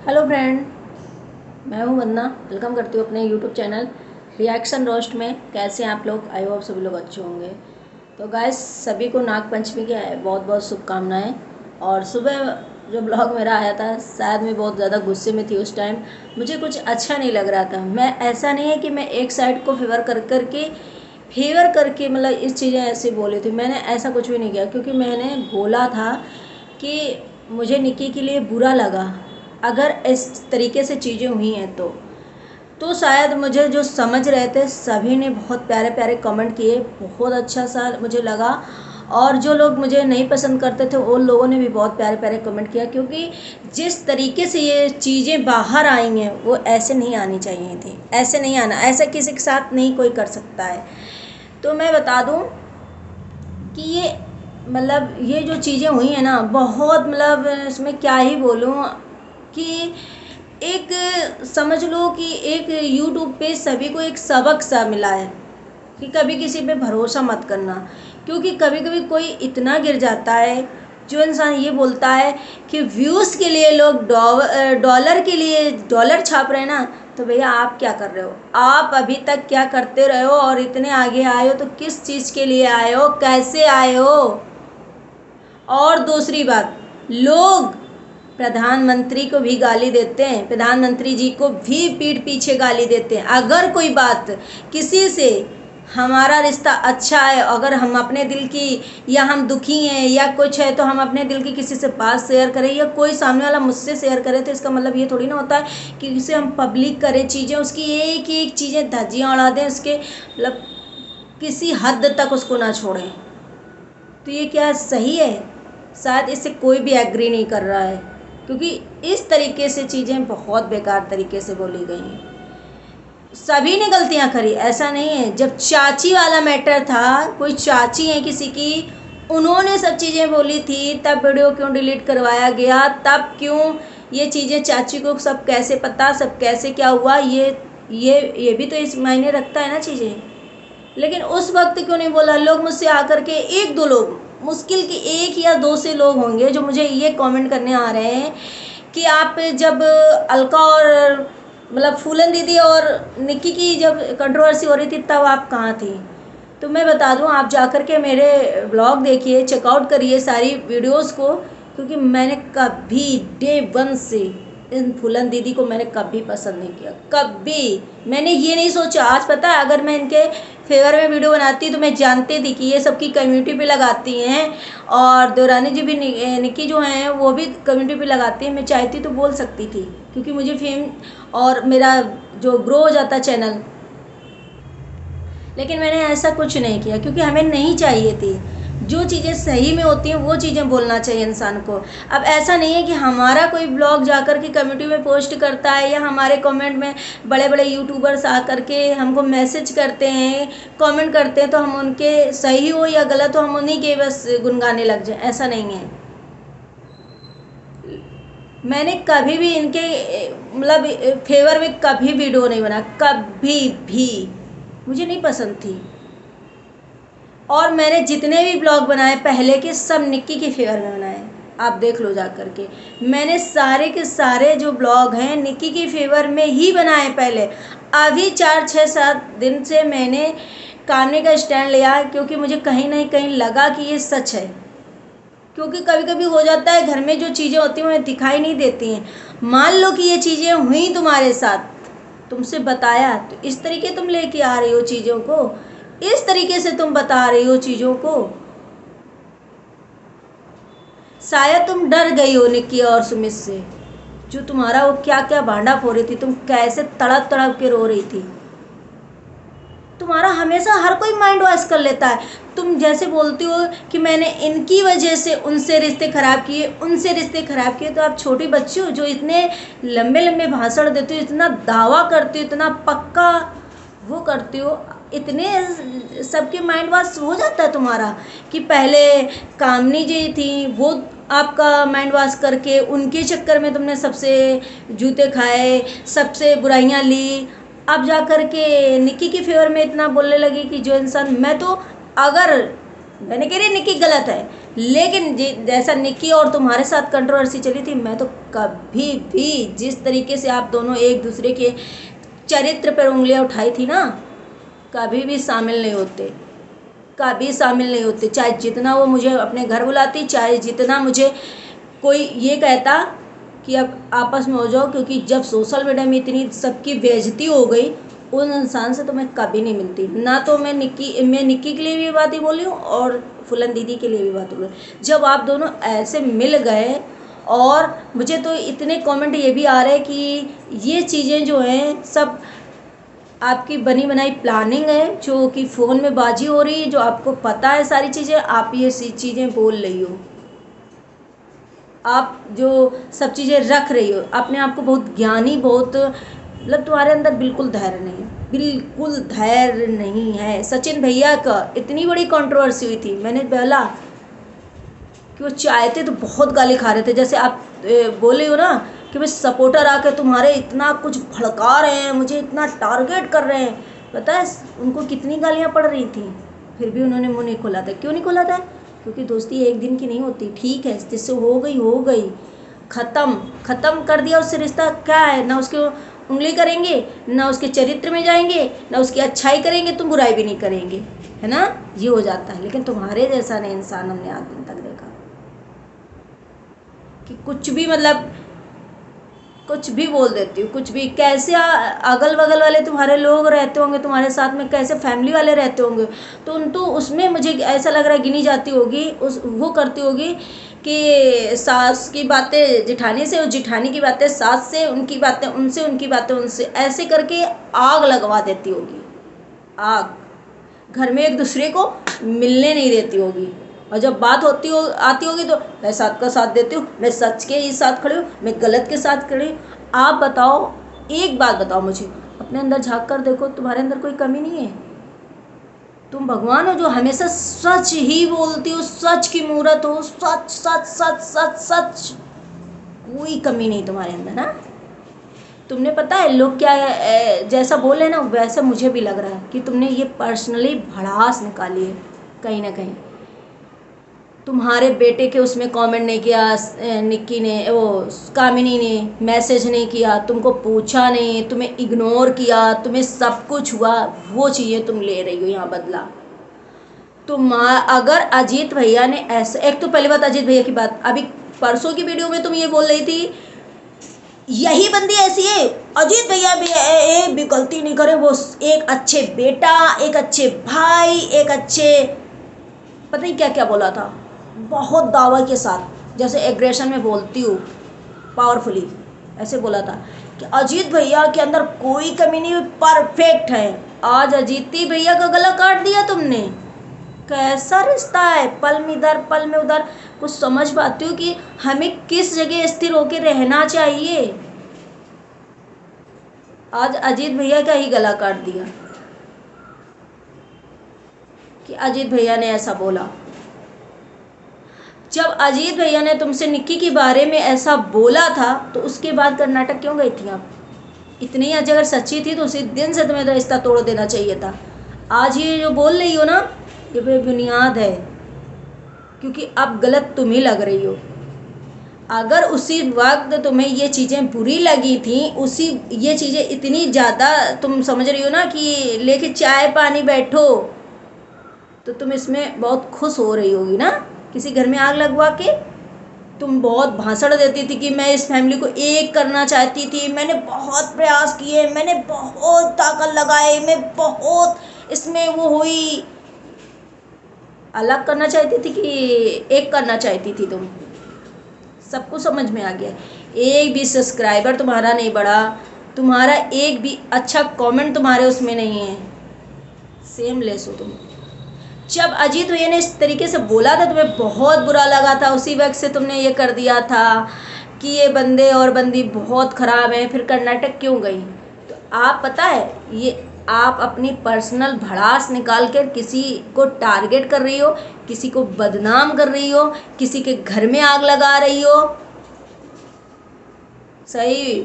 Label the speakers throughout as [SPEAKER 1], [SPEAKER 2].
[SPEAKER 1] Hello friend, मैं हूं वंदना। Welcome करती हूं अपने यूट्यूब चैनल रिएक्शन रोस्ट में। कैसे हैं आप लोग? आई होप सभी लोग अच्छे होंगे। तो गाइस, सभी को नाग पंचमी की बहुत बहुत शुभकामनाएं। और सुबह जो ब्लॉग मेरा आया था, शायद मैं बहुत ज़्यादा गुस्से में थी उस टाइम। मुझे कुछ अच्छा नहीं लग रहा था। मैं ऐसा नहीं है कि मैं एक साइड को फेवर करके मतलब इस चीज़ें ऐसे बोली थी। मैंने ऐसा कुछ भी नहीं किया, क्योंकि मैंने बोला था कि मुझे निक्की के लिए बुरा लगा अगर इस तरीके से चीज़ें हुई हैं। तो शायद मुझे जो समझ रहे थे सभी ने बहुत प्यारे प्यारे कमेंट किए, बहुत अच्छा सा मुझे लगा। और जो लोग मुझे नहीं पसंद करते थे उन लोगों ने भी बहुत प्यारे प्यारे कमेंट किया, क्योंकि जिस तरीके से ये चीज़ें बाहर आई हैं वो ऐसे नहीं आनी चाहिए थी। ऐसे नहीं आना, ऐसा किसी के साथ नहीं कोई कर सकता है। तो मैं बता दूं कि ये जो चीज़ें हुई हैं ना, बहुत मतलब इसमें क्या ही बोलूं कि एक समझ लो कि एक यूट्यूब पे सभी को एक सबक सा मिला है कि कभी किसी पे भरोसा मत करना। क्योंकि कभी कभी कोई इतना गिर जाता है, जो इंसान ये बोलता है कि व्यूज़ के लिए लोग डॉलर के लिए डॉलर छाप रहे हैं ना, तो भैया आप क्या कर रहे हो? आप अभी तक क्या करते रहे हो? और इतने आगे आए हो तो किस चीज़ के लिए आए हो? कैसे आए हो? और दूसरी बात, लोग प्रधानमंत्री को भी गाली देते हैं, प्रधानमंत्री जी को भी पीठ पीछे गाली देते हैं। अगर कोई बात किसी से हमारा रिश्ता अच्छा है, अगर हम अपने दिल की या हम दुखी हैं या कुछ है, तो हम अपने दिल की किसी से बात शेयर करें या कोई सामने वाला मुझसे शेयर करे, तो इसका मतलब ये थोड़ी ना होता है कि उसे हम पब्लिक करें चीज़ें, उसकी एक एक चीज़ें धज्जियाँ उड़ा दें, उसके मतलब किसी हद तक उसको ना छोड़ें। तो ये क्या सही है? शायद इससे कोई भी एग्री नहीं कर रहा है, क्योंकि इस तरीके से चीज़ें बहुत बेकार तरीके से बोली गई हैं। सभी ने गलतियां करी, ऐसा नहीं है। जब चाची वाला मैटर था, कोई चाची है किसी की, उन्होंने सब चीज़ें बोली थी, तब वीडियो क्यों डिलीट करवाया गया? तब क्यों ये चीज़ें चाची को सब कैसे पता, सब कैसे क्या हुआ? ये भी तो इस मायने रखता है ना चीज़ें। लेकिन उस वक्त क्यों नहीं बोला? लोग मुझसे आकर के, एक दो लोग, मुश्किल के एक या दो से लोग होंगे जो मुझे ये कमेंट करने आ रहे हैं कि आप जब अलका और मतलब फूलन दीदी और निक्की की जब कंट्रोवर्सी हो रही थी तब आप कहाँ थी? तो मैं बता दूं, आप जाकर के मेरे ब्लॉग देखिए, चेकआउट करिए सारी वीडियोस को, क्योंकि मैंने कभी डे वन से इन फूलन दीदी को मैंने कभी पसंद नहीं किया। कभी मैंने ये नहीं सोचा। आज पता है, अगर मैं इनके फेवर में वीडियो बनाती तो मैं जानती थी कि ये सबकी कम्युनिटी पे लगाती हैं, और देवरानी जी भी निक्की जो हैं वो भी कम्युनिटी पे लगाती हैं। मैं चाहती तो बोल सकती थी, क्योंकि मुझे फेम और मेरा जो ग्रो हो जाता चैनल। लेकिन मैंने ऐसा कुछ नहीं किया, क्योंकि हमें नहीं चाहिए थी। जो चीज़ें सही में होती हैं वो चीज़ें बोलना चाहिए इंसान को। अब ऐसा नहीं है कि हमारा कोई ब्लॉग जाकर के कम्युनिटी में पोस्ट करता है, या हमारे कमेंट में बड़े बड़े यूट्यूबर्स आकर के हमको मैसेज करते हैं, कमेंट करते हैं, तो हम उनके सही हो या गलत हो हम उन्हीं के बस गुनगाने लग जाए। ऐसा नहीं है। मैंने कभी भी इनके मतलब फेवर में कभी वीडियो नहीं बना, कभी भी। मुझे नहीं पसंद थी। और मैंने जितने भी ब्लॉग बनाए पहले के, सब निक्की के फेवर में बनाए। आप देख लो जा करके, मैंने सारे के सारे जो ब्लॉग हैं निक्की के फेवर में ही बनाए पहले। अभी 4 6 7 दिन से मैंने कामने का स्टैंड लिया, क्योंकि मुझे कहीं ना कहीं लगा कि ये सच है। क्योंकि कभी कभी हो जाता है, घर में जो चीज़ें होती हैं वो दिखाई नहीं देती हैं। मान लो कि ये चीज़ें हुई तुम्हारे साथ, तुमसे बताया, तो इस तरीके तुम लेके आ रही हो चीज़ों को, इस तरीके से तुम बता रही हो चीज़ों को। शायद तुम डर गई हो निक्की और सुमित से, जो तुम्हारा वो क्या क्या भांडा फोड़ रही थी, तुम कैसे तड़प तड़प के रो रही थी। तुम्हारा हमेशा हर कोई माइंड वॉश कर लेता है। तुम जैसे बोलती हो कि मैंने इनकी वजह से उनसे रिश्ते खराब किए, उनसे रिश्ते खराब किए, तो आप छोटी बच्ची हो जो इतने लंबे लंबे भाषण देती हो, इतना दावा करती हो, इतना पक्का वो करती हो, इतने सबके माइंड वॉश हो जाता है तुम्हारा कि पहले कामनी जी थी, वो आपका माइंड वॉश करके उनके चक्कर में तुमने सबसे जूते खाए, सबसे बुराइयां ली। अब जा कर के निक्की के फेवर में इतना बोलने लगी कि जो इंसान, मैं तो, अगर मैंने कह रही निक्की गलत है, लेकिन जैसा निक्की और तुम्हारे साथ कंट्रोवर्सी चली थी, मैं तो कभी भी जिस तरीके से आप दोनों एक दूसरे के चरित्र पर उंगलियां उठाई थी ना, कभी भी शामिल नहीं होते, कभी शामिल नहीं होते। चाहे जितना वो मुझे अपने घर बुलाती, चाहे जितना मुझे कोई ये कहता कि अब आपस में हो जाओ, क्योंकि जब सोशल मीडिया में इतनी सबकी बेइज्जती हो गई, उन इंसान से तो मैं कभी नहीं मिलती ना। तो मैं निक्की के लिए भी बात ही बोली हूँ और फुलन दीदी के लिए भी बात बोली। जब आप दोनों ऐसे मिल गए, और मुझे तो इतने कमेंट ये भी आ रहे हैं कि ये चीज़ें जो हैं सब आपकी बनी बनाई प्लानिंग है, जो कि फ़ोन में बाजी हो रही है, जो आपको पता है सारी चीज़ें, आप ये चीज़ें बोल रही हो, आप जो सब चीज़ें रख रही हो अपने आप को बहुत ज्ञानी, बहुत मतलब तुम्हारे अंदर बिल्कुल धैर्य नहीं है, बिल्कुल धैर्य नहीं है। सचिन भैया का इतनी बड़ी कंट्रोवर्सी हुई थी, मैंने बोला कि वो चाहते तो बहुत गाली खा रहे थे, जैसे आप बोले हो ना कि मैं सपोर्टर आके तुम्हारे इतना कुछ भड़का रहे हैं, मुझे इतना टारगेट कर रहे हैं। पता है उनको कितनी गालियाँ पड़ रही थी, फिर भी उन्होंने मुँह नहीं खोला था। क्यों नहीं खोला था? क्योंकि दोस्ती एक दिन की नहीं होती। ठीक है, जिससे हो गई, ख़त्म कर दिया उससे रिश्ता। क्या है, ना उसके उंगली करेंगे, ना उसके चरित्र में जाएंगे, ना उसकी अच्छाई करेंगे, तुम बुराई भी नहीं करेंगे, है ना, ये हो जाता है। लेकिन तुम्हारे जैसा नहीं इंसान हमने आज दिन तक देखा कि कुछ भी मतलब कुछ भी बोल देती हूँ, कुछ भी। कैसे अगल बगल वाले तुम्हारे लोग रहते होंगे तुम्हारे साथ में, कैसे फैमिली वाले रहते होंगे, तो उसमें मुझे ऐसा लग रहा है गिनी जाती होगी, वो करती होगी कि सास की बातें जिठानी से और जिठानी की बातें सास से, उनकी बातें उनसे, उनकी बातें उनसे, ऐसे करके आग लगवा देती होगी। आग घर में एक दूसरे को मिलने नहीं देती होगी। और जब बात आती होगी तो मैं साथ का साथ देती हूँ, मैं सच के ही साथ खड़ी हूँ, मैं गलत के साथ खड़ी हूँ। आप बताओ, एक बात बताओ मुझे, अपने अंदर झांक कर देखो, तुम्हारे अंदर कोई कमी नहीं है? तुम भगवान हो जो हमेशा सच ही बोलती हो, सच की मूरत हो, सच सच सच सच सच, कोई कमी नहीं तुम्हारे अंदर ना। तुमने पता है लोग क्या जैसा बोले ना, वैसा मुझे भी लग रहा है कि तुमने ये पर्सनली भड़ास निकाली है कहीं ना कहीं। तुम्हारे बेटे के उसमें कमेंट नहीं किया निक्की ने, वो कामिनी ने मैसेज नहीं किया, तुमको पूछा नहीं, तुम्हें इग्नोर किया, तुम्हें सब कुछ हुआ, वो चीज़ें तुम ले रही हो यहाँ बदला। तुम अगर अजीत भैया ने ऐसा, एक तो पहली बात अजीत भैया की बात, अभी परसों की वीडियो में तुम ये बोल रही थी यही बंदी ऐसी है, अजीत भैया भी गलती नहीं करे, वो एक अच्छे बेटा, एक अच्छे भाई, एक अच्छे, पता नहीं क्या क्या बोला था, बहुत दावा के साथ, जैसे एग्रेशन में बोलती हूँ पावरफुली, ऐसे बोला था कि अजीत भैया के अंदर कोई कमी नहीं, परफेक्ट है। आज अजीती भैया का गला काट दिया तुमने। कैसा रिश्ता है, पल में इधर पल में उधर। कुछ समझ पाती हूँ कि हमें किस जगह स्थिर होकर रहना चाहिए। आज अजीत भैया का ही गला काट दिया कि अजीत भैया ने ऐसा बोला। जब अजीत भैया ने तुमसे निक्की के बारे में ऐसा बोला था तो उसके बाद कर्नाटक क्यों गई थी आप? इतनी आज अगर सच्ची थी तो उसी दिन से तुम्हें रिश्ता तोड़ देना चाहिए था। आज ये जो बोल रही हो ना, ये बेबुनियाद है, क्योंकि अब गलत तुम ही लग रही हो। अगर उसी वक्त तुम्हें ये चीज़ें बुरी लगी थी, ये चीज़ें इतनी ज़्यादा तुम समझ रही हो ना कि लेके चाय पानी बैठो, तो तुम इसमें बहुत खुश हो रही होगी ना। किसी घर में आग लगवा के तुम बहुत भाषण देती थी कि मैं इस फैमिली को एक करना चाहती थी, मैंने बहुत प्रयास किए, मैंने बहुत ताकत लगाई, मैं बहुत इसमें वो हुई। अलग करना चाहती थी कि एक करना चाहती थी तुम? सबको समझ में आ गया। एक भी सब्सक्राइबर तुम्हारा नहीं बढ़ा, तुम्हारा एक भी अच्छा कमेंट तुम्हारे उसमें नहीं है। सेम लेस हो तुम। जब अजीत भैया ने इस तरीके से बोला था तुम्हें बहुत बुरा लगा था, उसी वक्त से तुमने ये कर दिया था कि ये बंदे और बंदी बहुत ख़राब हैं। फिर कर्नाटक क्यों गई? तो आप पता है, ये आप अपनी पर्सनल भड़ास निकाल कर किसी को टारगेट कर रही हो, किसी को बदनाम कर रही हो, किसी के घर में आग लगा रही हो। सही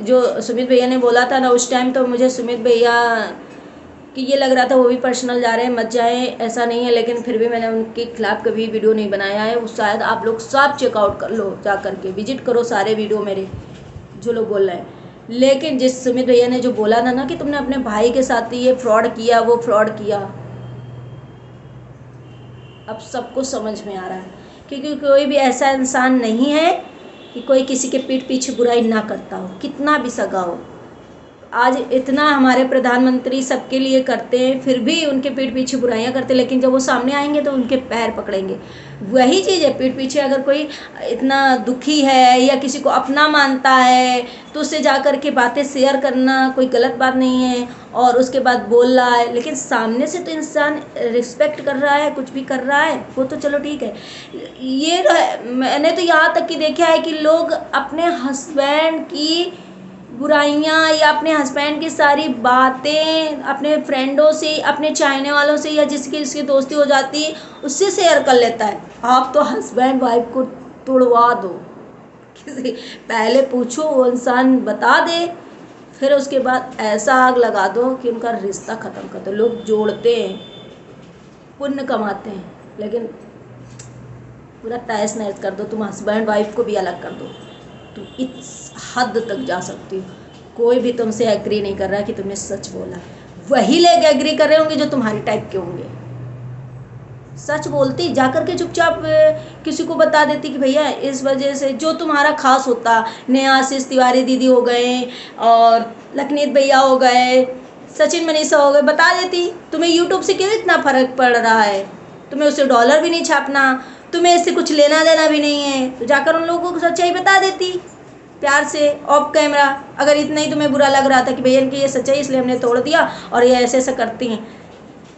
[SPEAKER 1] जो सुमित भैया ने बोला था ना उस टाइम, तो मुझे सुमित भैया क्योंकि ये लग रहा था वो भी पर्सनल जा रहे हैं, मत जाए, ऐसा नहीं है, लेकिन फिर भी मैंने उनके खिलाफ़ कभी वीडियो नहीं बनाया है। उस शायद आप लोग सब चेकआउट कर लो, जा करके विजिट करो सारे वीडियो मेरे, जो लोग बोल रहे हैं। लेकिन जिस सुमित भैया ने जो बोला था ना कि तुमने अपने भाई के साथ ये फ्रॉड किया, वो फ्रॉड किया, अब सबको समझ में आ रहा है। क्योंकि कोई भी ऐसा इंसान नहीं है कि कोई किसी के पीठ पीछे बुराई ना करता हो, कितना भी सगा हो। आज इतना हमारे प्रधानमंत्री सबके लिए करते हैं, फिर भी उनके पीठ पीछे बुराइयां करते, लेकिन जब वो सामने आएंगे तो उनके पैर पकड़ेंगे। वही चीज़ है, पीठ पीछे अगर कोई इतना दुखी है या किसी को अपना मानता है तो उससे जा कर के बातें शेयर करना कोई गलत बात नहीं है, और उसके बाद बोल रहा है, लेकिन सामने से तो इंसान रिस्पेक्ट कर रहा है, कुछ भी कर रहा है, वो तो चलो ठीक है। ये मैंने तो यहाँ तक कि देखा है कि लोग अपने हस्बैंड की बुराइयाँ या अपने हस्बैंड की सारी बातें अपने फ्रेंडों से, अपने चाहने वालों से, या जिसकी दोस्ती हो जाती है उससे शेयर कर लेता है। आप तो हस्बैंड वाइफ को तोड़वा दो, किसी पहले पूछो, वो इंसान बता दे, फिर उसके बाद ऐसा आग लगा दो कि उनका रिश्ता ख़त्म कर दो। लोग जोड़ते हैं, पुण्य कमाते हैं, लेकिन पूरा तहस नहस कर दो। तुम हस्बैंड वाइफ को भी अलग कर दो, तुम इस हद तक जा सकती हो। कोई भी तुमसे एग्री नहीं कर रहा कि तुमने सच बोला, वही लोग एग्री कर रहे होंगे जो तुम्हारी टाइप के होंगे। सच बोलती, जाकर के चुपचाप किसी को बता देती कि भैया इस वजह से, जो तुम्हारा खास होता, नेहा आशीष तिवारी दीदी हो गए और लखनीत भैया हो गए, सचिन मनीषा हो गए, बता देती। तुम्हें यूट्यूब से क्यों इतना फ़र्क पड़ रहा है? तुम्हें उससे डॉलर भी नहीं छापना, तुम्हें इससे कुछ लेना देना भी नहीं है, तो जाकर उन लोगों को सच्चाई बता देती प्यार से ऑफ कैमरा। अगर इतना ही तुम्हें बुरा लग रहा था कि भैया इनकी ये सच्चाई इसलिए हमने तोड़ दिया और ये ऐसे ऐसे करती हैं,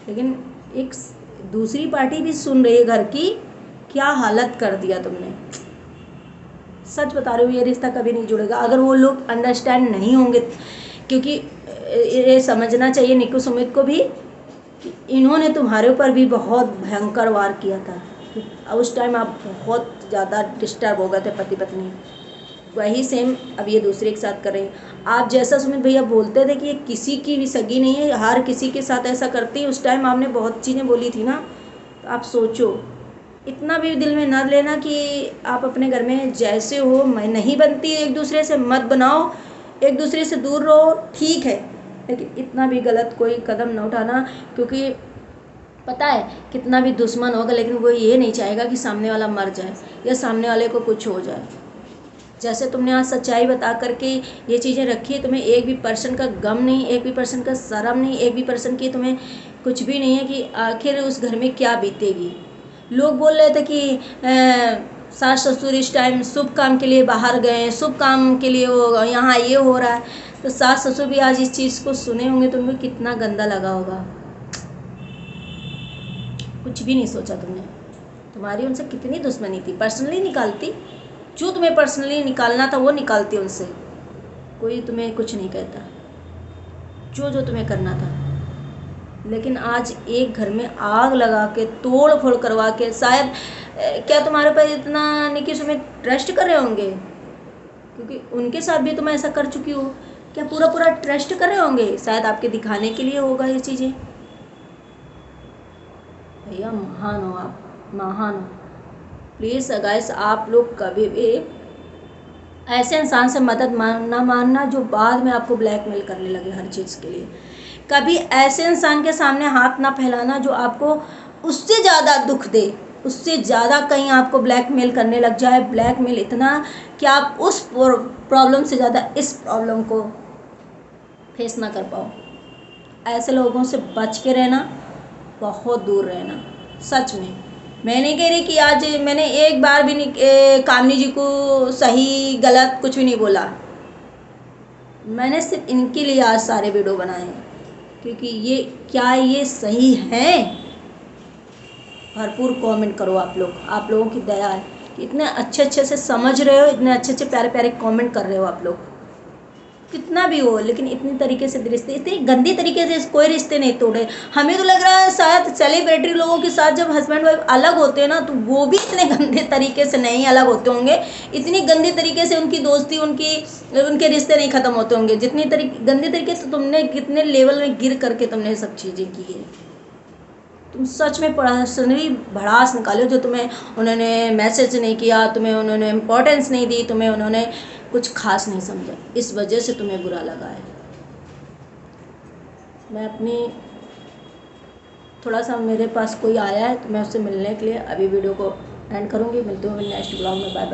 [SPEAKER 1] लेकिन एक दूसरी पार्टी भी सुन रही है घर की, क्या हालत कर दिया तुमने। सच बता रही हूँ, ये रिश्ता कभी नहीं जुड़ेगा अगर वो लोग अंडरस्टैंड नहीं होंगे। क्योंकि ये समझना चाहिए निक्कू सुमित को भी कि इन्होंने तुम्हारे ऊपर भी बहुत भयंकर वार किया था। उस टाइम आप बहुत ज़्यादा डिस्टर्ब हो गए थे पति पत्नी, वही सेम अब ये दूसरे के साथ कर रहे हैं। आप जैसा सुमित भैया बोलते थे कि ये किसी की भी सगी नहीं है, हर किसी के साथ ऐसा करती है, उस टाइम आपने बहुत चीज़ें बोली थी ना, तो आप सोचो, इतना भी दिल में न लेना कि आप अपने घर में जैसे हो, मैं नहीं बनती, एक दूसरे से मत बनाओ, एक दूसरे से दूर रहो, ठीक है, लेकिन इतना भी गलत कोई कदम न उठाना। क्योंकि पता है कितना भी दुश्मन होगा, लेकिन वो ये नहीं चाहेगा कि सामने वाला मर जाए या सामने वाले को कुछ हो जाए। जैसे तुमने आज सच्चाई बता करके ये चीज़ें रखी है, तुम्हें एक भी पर्सन का गम नहीं, एक भी पर्सन का शर्म नहीं, एक भी पर्सन की तुम्हें कुछ भी नहीं है कि आखिर उस घर में क्या बीतेगी। लोग बोल रहे थे कि सास ससुर इस टाइम शुभ काम के लिए बाहर गए, शुभ काम के लिए वो यहाँ ये हो रहा है, तो सास ससुर भी आज इस चीज़ को सुने होंगे तो उनको कितना गंदा लगा होगा। कुछ भी नहीं सोचा तुमने, तुम्हारी उनसे कितनी दुश्मनी थी, पर्सनली निकालती, जो तुम्हें पर्सनली निकालना था वो निकालती उनसे, कोई तुम्हें कुछ नहीं कहता, जो तुम्हें करना था। लेकिन आज एक घर में आग लगा के, तोड़ फोड़ करवा के, शायद क्या तुम्हारे ऊपर इतना निकी सुमित ट्रस्ट कर रहे होंगे, क्योंकि उनके साथ भी तुम ऐसा कर चुकी हो, क्या पूरा पूरा ट्रस्ट कर रहे होंगे, शायद आपके दिखाने के लिए होगा ये चीज़ें। भैया महान हो आप, महान हो। प्लीज़ गाइस, आप लोग कभी भी ऐसे इंसान से मदद ना मानना जो बाद में आपको ब्लैकमेल करने लगे हर चीज़ के लिए। कभी ऐसे इंसान के सामने हाथ ना फैलाना जो आपको उससे ज़्यादा दुख दे, उससे ज़्यादा कहीं आपको ब्लैकमेल करने लग जाए, ब्लैकमेल इतना कि आप उस प्रॉब्लम से ज़्यादा इस प्रॉब्लम को फेस ना कर पाओ। ऐसे लोगों से बच के रहना, बहुत दूर रहना। सच में मैं नहीं कह रही कि आज मैंने एक बार भी कामनी जी को सही गलत कुछ भी नहीं बोला, मैंने सिर्फ इनके लिए आज सारे वीडियो बनाए हैं, क्योंकि ये क्या ये सही है। भरपूर कमेंट करो आप लोग, आप लोगों की दया है कि इतने अच्छे अच्छे से समझ रहे हो, इतने अच्छे अच्छे प्यारे प्यारे कमेंट कर रहे हो आप लोग। कितना भी हो, लेकिन इतनी तरीके से रिश्ते, इतनी गंदी तरीके से कोई रिश्ते नहीं तोड़े। हमें तो लग रहा है शायद सेलिब्रिटी लोगों के साथ जब हस्बैंड वाइफ अलग होते हैं ना, तो वो भी इतने गंदे तरीके से नहीं अलग होते होंगे, इतनी गंदी तरीके से उनकी दोस्ती, उनके रिश्ते नहीं खत्म होते होंगे, जितनी गंदी तरीके से तुमने कितने लेवल में गिर करके तुमने ये सब चीज़ें की है। तुम सच में पर्सनली भड़ास निकालो, जो तुम्हें उन्होंने मैसेज नहीं किया, तुम्हें उन्होंने इम्पोर्टेंस नहीं दी, तुम्हें उन्होंने कुछ खास नहीं समझा, इस वजह से तुम्हें बुरा लगा है। मैं अपनी, थोड़ा सा मेरे पास कोई आया है तो मैं उससे मिलने के लिए अभी वीडियो को एंड करूँगी। मिलती हूँ नेक्स्ट ब्लॉग में। Bye bye.